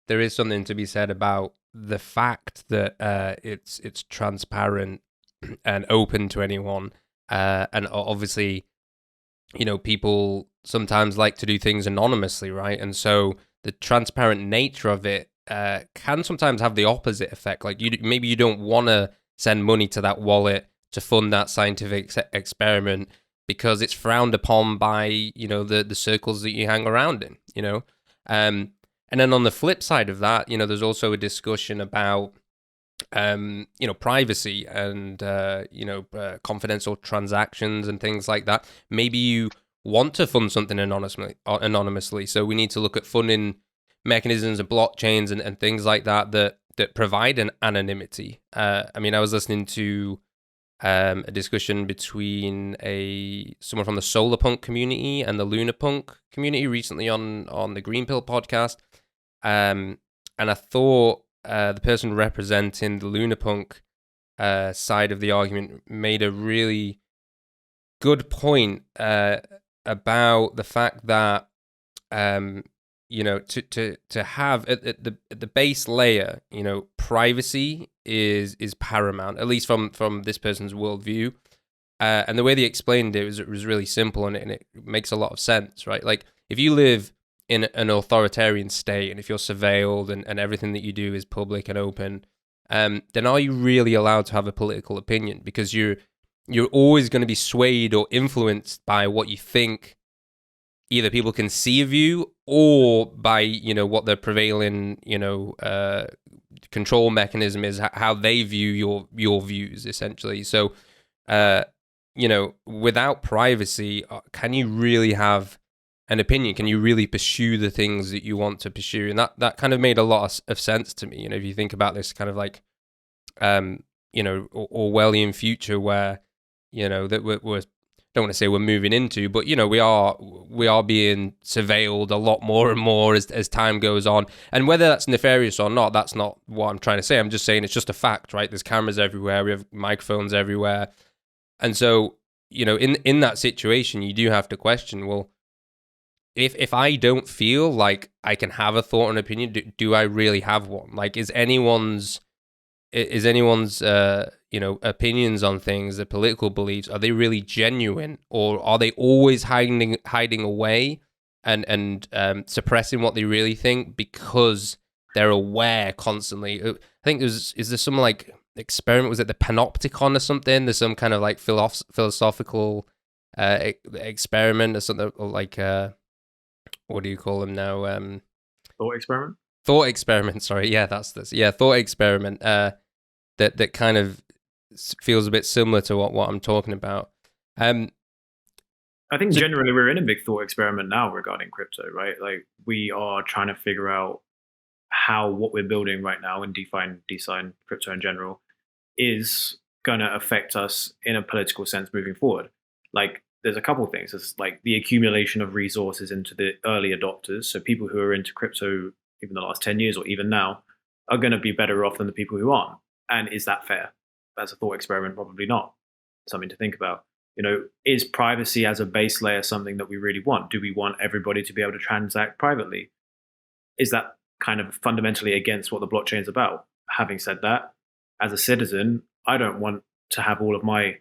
there is something to be said about the fact that it's transparent and open to anyone, and obviously, people sometimes like to do things anonymously, right? And so the transparent nature of it can sometimes have the opposite effect. Like maybe you don't want to send money to that wallet to fund that scientific experiment because it's frowned upon by the circles that you hang around in. And then on the flip side of that, there's also a discussion about privacy and confidential transactions and things like that. Maybe you want to fund something anonymously. So we need to look at funding mechanisms and blockchains and things like that provide an anonymity. I was listening to a discussion between someone from the solarpunk community and the lunarpunk community recently on the Green Pill podcast. And I thought the person representing the lunarpunk side of the argument made a really good point about the fact that to have at the base layer, privacy is paramount, at least from this person's worldview. And the way they explained it was really simple, and it makes a lot of sense, right? Like if you live in an authoritarian state, and if you're surveilled and everything that you do is public and open, then are you really allowed to have a political opinion? Because you're always going to be swayed or influenced by what you think either people can see of you or by what the prevailing control mechanism is, how they view your views, essentially. So without privacy, can you really have an opinion? Can you really pursue the things that you want to pursue? And that kind of made a lot of sense to me. If you think about this kind of like Orwellian future where that we're don't want to say we're moving into, but we are being surveilled a lot more and more as time goes on. And whether that's nefarious or not, that's not what I'm trying to say. I'm just saying it's just a fact, right? There's cameras everywhere, we have microphones everywhere. And so, in that situation, you do have to question, well, if I don't feel like I can have a thought and opinion, do I really have one? Like, is anyone's opinions on things, their political beliefs, are they really genuine, or are they always hiding away and suppressing what they really think because they're aware constantly? I think is there some like experiment, was it the panopticon or something? There's some kind of like philosophical experiment or something, or like what do you call them now? Thought experiment. Thought experiment. Sorry, yeah, that's this. Yeah, thought experiment. That kind of feels a bit similar to what I'm talking about. I think generally we're in a big thought experiment now regarding crypto, right? Like we are trying to figure out how what we're building right now in DeFi and crypto in general is going to affect us in a political sense moving forward. Like there's a couple of things. It's like the accumulation of resources into the early adopters. So people who are into crypto even the last 10 years or even now are going to be better off than the people who aren't. And is that fair? As a thought experiment, probably not. Something to think about. Is privacy as a base layer something that we really want? Do we want everybody to be able to transact privately? Is that kind of fundamentally against what the blockchain is about? Having said that, as a citizen, I don't want to have all of my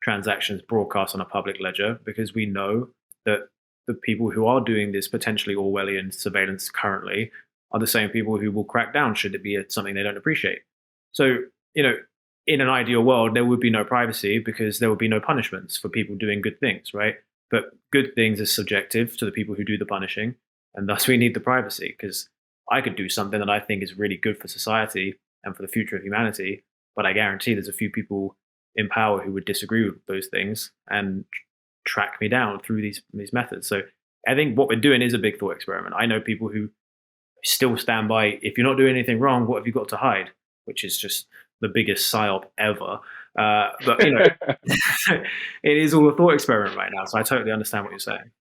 transactions broadcast on a public ledger, because we know that the people who are doing this potentially Orwellian surveillance currently are the same people who will crack down should it be something they don't appreciate. So, in an ideal world, there would be no privacy because there would be no punishments for people doing good things, right? But good things is subjective to the people who do the punishing, and thus we need the privacy, because I could do something that I think is really good for society and for the future of humanity, but I guarantee there's a few people in power who would disagree with those things and track me down through these methods. So I think what we're doing is a big thought experiment. I know people who still stand by, if you're not doing anything wrong, what have you got to hide? Which is just the biggest psyop ever. But it is all a thought experiment right now. So I totally understand what you're saying.